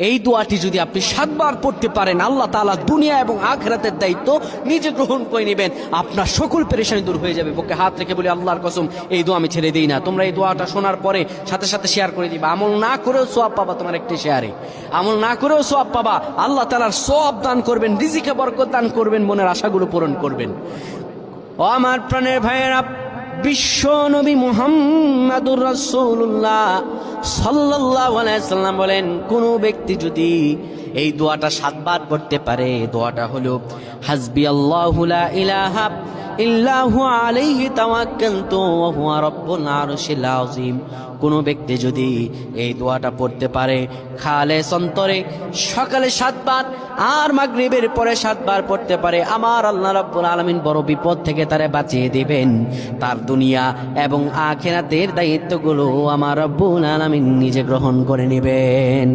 এই দোয়াটি যদি আপনি 7 বার পড়তে পারেন, আল্লাহ তাআলা দুনিয়া এবং আখিরাতের দায়িত্ব নিজে গ্রহণ করে নেবেন। আপনার সকল পেরেশানি দূর হয়ে যাবে। বুকে হাত রেখে বলি, আল্লাহর কসম এই দোয়া আমি ছেড়ে দিই না। তোমরা এই দোয়াটা শোনার পরে সাথে সাথে শেয়ার করে দিবা। আমল না করেও সওয়াব পাবা, তোমার একটি শেয়ারে আমল না করেও সওয়াব পাবা। আল্লাহ তাআলার সওয়াব দান করবেন, রিজিকে বরকত দান করবেন, মনের আশাগুলো পূরণ করবেন। ও আমার প্রাণের ভাইয়েরা, বিশ্ব নবী মুহাম্মাদুর রাসূলুল্লাহ সাল্লাল্লাহু আলাইহি সাল্লাম বলেন, কোন ব্যক্তি যদি এই দোয়াটা 7 বার পড়তে পারে, দোয়াটা হলো হাসবি আল্লাহু লা ইলাহা ইল্লাহু আলাইহি তাওয়াক্কালতু ওয়া হুয়া রাব্বুল আরশিল আযীম। কোন ব্যক্তি যদি এই দোয়াটা পড়তে পারে খালেস অন্তরে সকালে 7 বার আর মাগরিবের পরে 7 বার পড়তে পারে, আমার আল্লাহ রাব্বুল আলামিন বড় বিপদ থেকে তারে বাঁচিয়ে দিবেন। তার দুনিয়া এবং আখিরাতের দায়িত্বগুলো আমার রাব্বুল আলামিন নিজে গ্রহণ করে নেবেন।